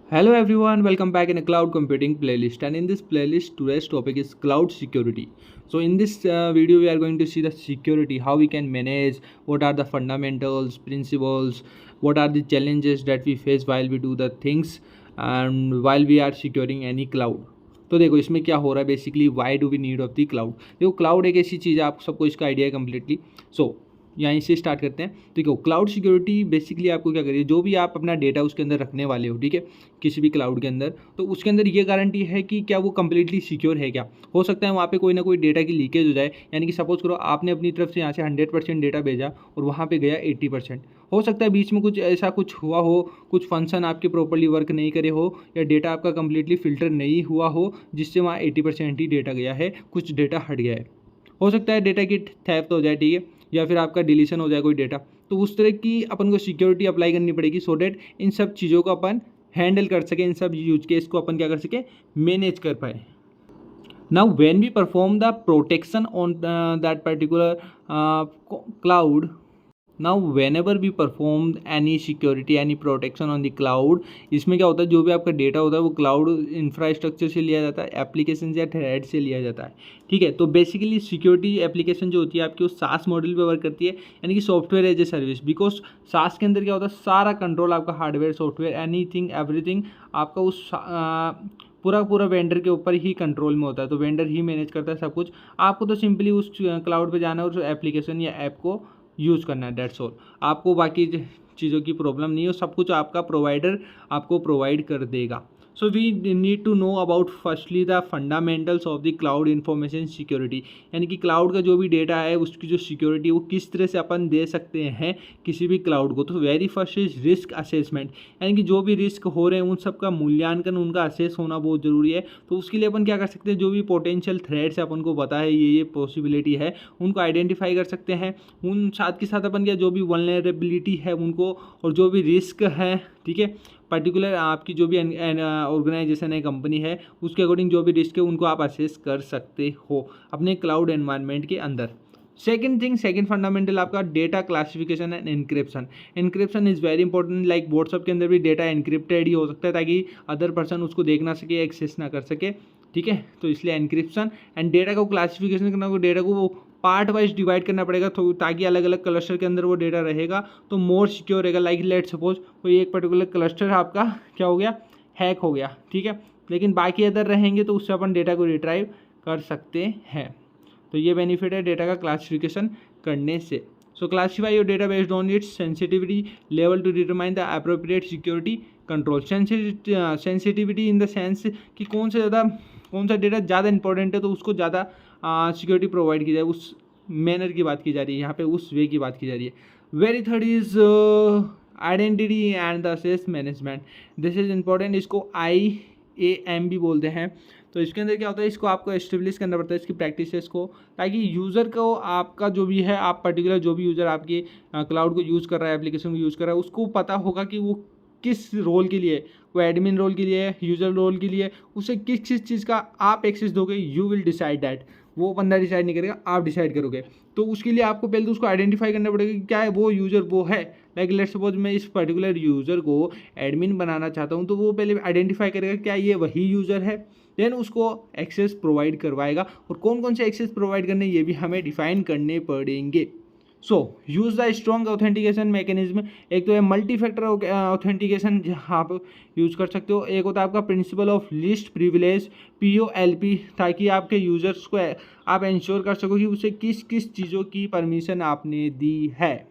Hello everyone, welcome back in a cloud computing playlist. And in this playlist, today's topic is cloud security. So in this video, we are going to see the security, how we can manage, what are the fundamentals, principles, what are the challenges that we face while we do the things and while we are securing any cloud. तो देखो इसमें क्या हो रहा है basically why do we need of the cloud. देखो cloud एक ऐसी चीज़ है, आप सबको इसका आइडिया है कम्प्लीटली। सो यहीं से स्टार्ट करते हैं। तो देखो क्लाउड सिक्योरिटी बेसिकली आपको क्या करिए, जो भी आप अपना डेटा उसके अंदर रखने वाले हो, ठीक है, किसी भी क्लाउड के अंदर, तो उसके अंदर ये गारंटी है कि क्या वो कम्प्लीटली सिक्योर है। क्या हो सकता है वहाँ पे कोई ना कोई डेटा की लीकेज हो जाए, यानी कि सपोज करो आपने अपनी तरफ से यहाँ से 100% डेटा भेजा और वहाँ पे गया 80%। हो सकता है बीच में कुछ ऐसा कुछ हुआ हो, कुछ फंक्शन आपके प्रॉपर्ली वर्क नहीं करे हो, या डेटा आपका कम्प्लीटली फिल्टर नहीं हुआ हो, जिससे वहाँ 80% ही डेटा गया है, कुछ डेटा हट गया है। हो सकता है डेटा की थेफ्ट हो जाए, ठीक है, या फिर आपका डिलीशन हो जाए कोई डेटा। तो उस तरह की अपन को सिक्योरिटी अप्लाई करनी पड़ेगी, सो डैट इन सब चीज़ों को अपन हैंडल कर सके, इन सब यूज केस को अपन क्या कर सके, मैनेज कर पाए। Now when we perform the protection on that particular cloud, now whenever we perform any security any protection on the cloud, इसमें क्या होता है, जो भी आपका डेटा होता है वो क्लाउड इंफ्रास्ट्रक्चर से लिया जाता है, एप्लीकेशन या थ्रेड से लिया जाता है, ठीक है। तो बेसिकली सिक्योरिटी एप्लीकेशन जो होती है आपकी, वो सास मॉडल पे वर्क करती है, यानी कि software as a service. Because SaaS के अंदर क्या होता है, सारा कंट्रोल आपका हार्डवेयर सॉफ्टवेयर एनीथिंग एवरीथिंग आपका उस पूरा पूरा वेंडर के ऊपर ही कंट्रोल में होता है। तो वेंडर ही मैनेज करता है सब कुछ, आपको तो सिंपली उस क्लाउड पे जाना है और उस एप्लीकेशन या ऐप को यूज़ करना है, डेट्स ऑल। आपको बाकी चीज़ों की प्रॉब्लम नहीं हो, सब कुछ आपका प्रोवाइडर आपको प्रोवाइड कर देगा। So we need to know about firstly the fundamentals of the cloud information security, यानी कि क्लाउड का जो भी डेटा है उसकी जो सिक्योरिटी वो किस तरह से अपन दे सकते हैं किसी भी क्लाउड को। तो very first is risk assessment, यानी कि जो भी रिस्क हो रहे हैं उन सब का मूल्यांकन, उनका असेस होना बहुत ज़रूरी है। तो उसके लिए अपन क्या कर सकते हैं, जो भी पोटेंशियल थ्रेट्स अपन को पता है ये पॉसिबिलिटी है, उनको आइडेंटिफाई कर सकते हैं। उन साथ के साथ अपन क्या, जो भी वल्नरेबिलिटी है उनको, और जो भी रिस्क है, ठीक है, पर्टिकुलर आपकी जो भी ऑर्गेनाइजेशन है, कंपनी है, उसके अकॉर्डिंग जो भी रिस्क है उनको आप असेस कर सकते हो अपने क्लाउड एनवायरनमेंट के अंदर। सेकंड फंडामेंटल आपका data classification and encryption. Encryption is very important, like WhatsApp के अंदर भी डेटा एनक्रिप्टेड ही हो सकता है, ताकि अदर पर्सन उसको देख ना सके, एक्सेस ना कर सके, ठीक है। तो इसलिए एनक्रिप्शन एंड डेटा को क्लासिफिकेशन करना होगा, डेटा को वो पार्ट वाइज डिवाइड करना पड़ेगा, तो ताकि अलग अलग क्लस्टर के अंदर वो डेटा रहेगा तो मोर सिक्योर रहेगा। लाइक लेट सपोज कोई एक पर्टिकुलर क्लस्टर आपका क्या हो गया, हैक हो गया, ठीक है, लेकिन बाकी अदर रहेंगे तो उससे अपन डेटा को रिट्राइव कर सकते हैं। तो ये बेनिफिट है डेटा का क्लासिफिकेशन करने से। So classify your data based on its sensitivity level to determine the appropriate security control. Sensitivity in the sense कि कौन सा डेटा ज़्यादा इंपॉर्टेंट है तो उसको ज़्यादा सिक्योरिटी प्रोवाइड की जाए, उस मैनर की बात की जा रही है यहाँ पे, उस वे की बात की जा रही है। Very third is identity and the assess management. This is important, इसको IAM भी बोलते हैं। तो इसके अंदर क्या होता है, इसको आपको एस्टेब्लिश करना पड़ता है, इसकी प्रैक्टिसेस को, ताकि यूज़र को आपका जो भी है, आप पर्टिकुलर जो भी यूज़र आपकी क्लाउड को यूज़ कर रहा है, एप्लीकेशन को यूज़ कर रहा है, उसको पता होगा कि वो किस रोल के लिए, वो एडमिन रोल के लिए, यूज़र रोल के लिए, उसे किस किस चीज़ का आप एक्सेस दोगे। यू विल डिसाइड दैट, वो बंदा डिसाइड नहीं करेगा, आप डिसाइड करोगे। तो उसके लिए आपको पहले तो उसको आइडेंटिफाई करना पड़ेगा कि क्या है वो यूज़र वो है। लाइक लेट्स सपोज मैं इस पर्टिकुलर यूज़र को एडमिन बनाना चाहता हूँ, तो वो पहले आइडेंटिफाई करेगा क्या ये वही यूज़र है, देन उसको एक्सेस प्रोवाइड करवाएगा। और कौन कौन से एक्सेस प्रोवाइड करने ये भी हमें डिफाइन करने पड़ेंगे। So use the strong authentication mechanism. एक तो है मल्टी फैक्टर ऑथेंटिकेशन, जहाँ आप यूज़ कर सकते हो। एक होता है आपका principle of least privilege, POLP, ताकि आपके यूज़र्स को आप इंश्योर कर सको कि उसे किस किस चीज़ों की परमिशन आपने दी है।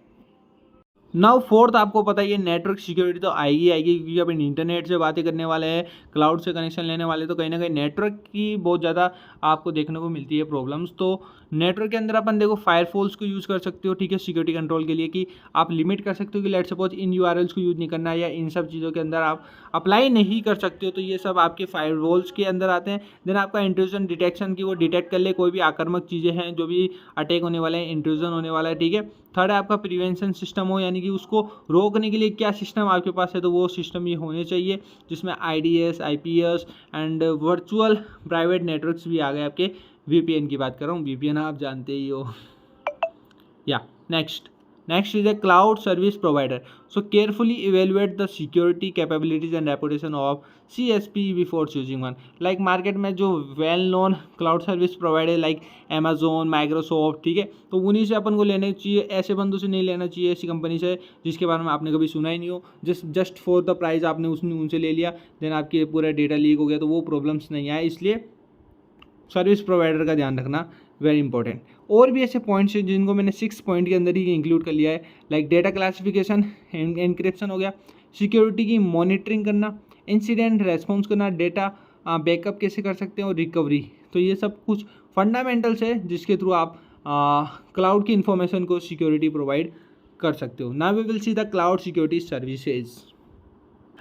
नाउ फोर्थ, आपको पता ही है नेटवर्क सिक्योरिटी तो आएगी क्योंकि अपन इंटरनेट से बातें करने वाले हैं, क्लाउड से कनेक्शन लेने वाले, तो कहीं ना कहीं नेटवर्क की बहुत ज़्यादा आपको देखने को मिलती है प्रॉब्लम्स। तो नेटवर्क के अंदर अपन देखो फायरफॉल्स को यूज़ कर सकते हो, ठीक है, सिक्योरिटी कंट्रोल के लिए, कि आप लिमिट कर सकते हो कि लेट सपोज इन URLs को यूज़ नहीं करना है, या इन सब चीज़ों के अंदर आप अप्लाई नहीं कर सकते हो, तो ये सब आपके फायरवॉल्स के अंदर आते हैं। देन आपका इंट्रूजन डिटेक्शन की वो डिटेक्ट कर ले कोई भी आक्रामक चीज़ें हैं, जो भी अटैक होने वाले हैं, इंट्रूजन होने वाला है, ठीक है। थर्ड है आपका प्रिवेंशन सिस्टम हो, यानी कि उसको रोकने के लिए क्या सिस्टम आपके पास है, तो वो सिस्टम ये होने चाहिए जिसमें IDS IPS and virtual private networks भी आ गए आपके। VPN की बात कर रहा हूँ, VPN आप जानते ही हो। या next, Next is a cloud service provider. So carefully evaluate the security capabilities and reputation of CSP before choosing one. Like market में जो well known cloud service provider like Amazon, Microsoft, ठीक है, तो उन्हीं से अपन को लेने चाहिए, ऐसे बंदों से नहीं लेना चाहिए, ऐसी कंपनी से जिसके बारे में आपने कभी सुना ही नहीं हो, जस्ट फॉर द प्राइस आपने उनसे ले लिया, देन आपके पूरा डेटा लीक हो गया, तो वो प्रॉब्लम्स नहीं आए। इसलिए सर्विस प्रोवाइडर का ध्यान रखना वेरी इंपॉर्टेंट। और भी ऐसे पॉइंट्स हैं जिनको मैंने 6 पॉइंट के अंदर ही इंक्लूड कर लिया है, लाइक डेटा क्लासिफिकेशन, एनक्रिप्शन हो गया, सिक्योरिटी की मॉनिटरिंग करना, इंसिडेंट रेस्पॉन्स करना, डेटा बैकअप कैसे कर सकते हैं और रिकवरी। तो ये सब कुछ फंडामेंटल्स है जिसके थ्रू आप क्लाउड की इंफॉर्मेशन को सिक्योरिटी प्रोवाइड कर सकते हो। Now we will see the cloud security services.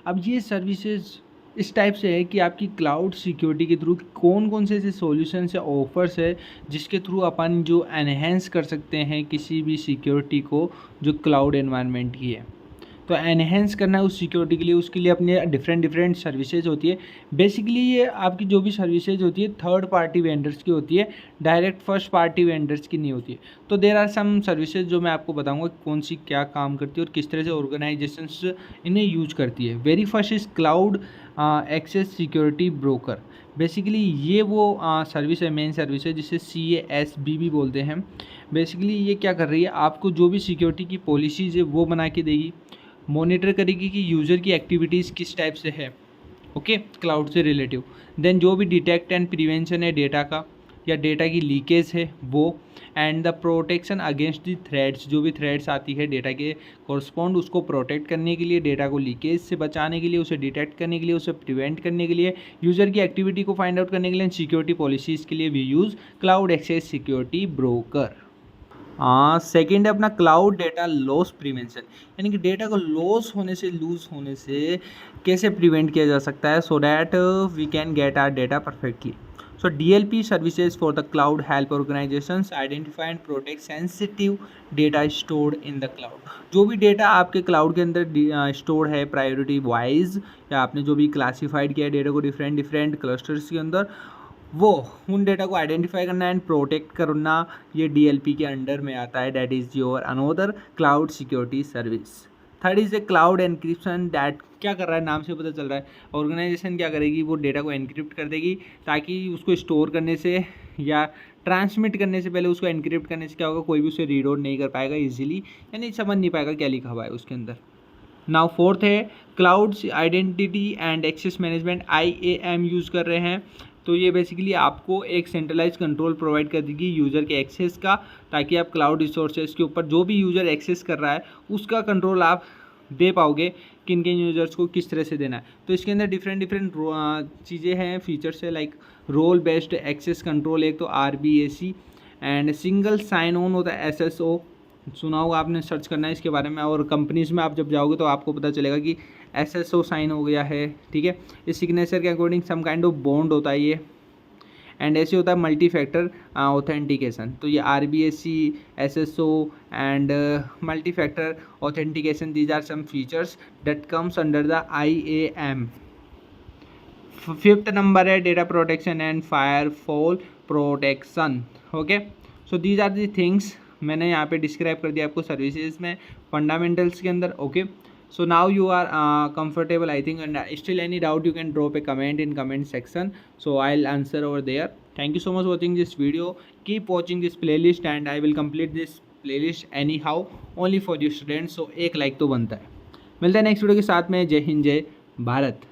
अब ये सर्विसेज इस टाइप से है कि आपकी क्लाउड सिक्योरिटी के थ्रू कौन कौन से ऐसे सॉल्यूशंस या ऑफर्स है जिसके थ्रू अपन जो एनहेंस कर सकते हैं किसी भी सिक्योरिटी को जो क्लाउड एनवायरनमेंट की है। तो एनहेंस करना है उस सिक्योरिटी के लिए, उसके लिए अपने डिफरेंट सर्विसेज होती है। बेसिकली ये आपकी जो भी सर्विसेज होती है थर्ड पार्टी वेंडर्स की होती है, डायरेक्ट फर्स्ट पार्टी वेंडर्स की नहीं होती है। तो देयर आर सम सर्विसेज जो मैं आपको बताऊंगा कौन सी क्या काम करती है और किस तरह से ऑर्गेनाइजेशंस इन्हें यूज करती है। Very first is cloud access security broker. Basically ये वो सर्विस है, मेन सर्विस है, जिसे CASB भी बोलते हैं। बेसिकली ये क्या कर रही है, आपको जो भी सिक्योरिटी की पॉलिसीज़ है वो बना के देगी, मॉनिटर करेगी कि यूज़र की एक्टिविटीज़ किस टाइप से है, ओके, क्लाउड से रिलेटिव। देन जो भी डिटेक्ट एंड प्रिवेंशन है डेटा का या डेटा की लीकेज है वो, and the protection against the threads, जो भी थ्रेड्स आती है डेटा के कॉरस्पॉन्ड उसको प्रोटेक्ट करने के लिए, डेटा को लीकेज से बचाने के लिए, उसे डिटेक्ट करने के लिए, उसे प्रिवेंट करने के लिए, यूज़र की एक्टिविटी को फाइंड आउट करने के लिए, सिक्योरिटी पॉलिसीज़ के लिए we use cloud access security broker. Second है अपना क्लाउड डेटा लॉस प्रिवेंशन, यानी कि डेटा को लॉस होने से, लूज होने से कैसे प्रिवेंट किया जा सकता है so that we can get our data perfectly. So DLP services for the cloud help organisations identify and protect sensitive data stored in the cloud. जो भी डेटा आपके क्लाउड के अंदर स्टोर है प्रायोरिटी वाइज, या आपने जो भी क्लासीफाइड किया है डेटा को डिफरेंट क्लस्टर्स के अंदर, वो उन डेटा को आइडेंटिफाई करना एंड प्रोटेक्ट करना, ये DLP के अंडर में आता है। That is your another cloud security service. Third is a cloud encryption. That क्या कर रहा है, नाम से पता चल रहा है, ऑर्गेनाइजेशन क्या करेगी, वो डेटा को एनक्रिप्ट कर देगी ताकि उसको स्टोर करने से या ट्रांसमिट करने से पहले उसको एनक्रिप्ट करने से क्या होगा, कोई भी उसे रीड आउट नहीं कर पाएगा ईजिली, यानी समझ नहीं पाएगा क्या लिखा हुआ है उसके अंदर। नाउ फोर्थ है cloud identity and access management, IAM use कर रहे हैं। तो ये बेसिकली आपको एक सेंट्रलाइज कंट्रोल प्रोवाइड कर देगी यूज़र के एक्सेस का, ताकि आप क्लाउड रिसोर्सेज के ऊपर जो भी यूज़र एक्सेस कर रहा है उसका कंट्रोल आप दे पाओगे, किन किन यूज़र्स को किस तरह से देना है। तो इसके अंदर डिफरेंट चीज़ें हैं, फीचर्स है, like role based access control, एक तो RBAC, and single sign on होता है SSO, सुना होगा आपने, सर्च करना है इसके बारे में। और कंपनीज़ में आप जब जाओगे तो आपको पता चलेगा कि SSO साइन हो गया है, ठीक है। इस सिग्नेचर के according some kind of bond होता है ये, एंड ऐसे होता है मल्टी फैक्टर ऑथेंटिकेशन। तो ये RBAC, SSO and multi factor authentication, these are some features that comes under the IAM। Fifth number है data protection and firewall protection, okay. So these are the things मैंने यहाँ पे describe कर दिया आपको services में, फंडामेंटल्स के अंदर, okay. So now you are comfortable I think, and still any doubt you can drop a comment in comment section, so I'll answer over there. Thank you so much for watching this video. Keep watching this playlist and I will complete this playlist anyhow only for you students, so एक like तो बनता है। मिलते हैं next video के साथ में। जय हिंद, जय भारत।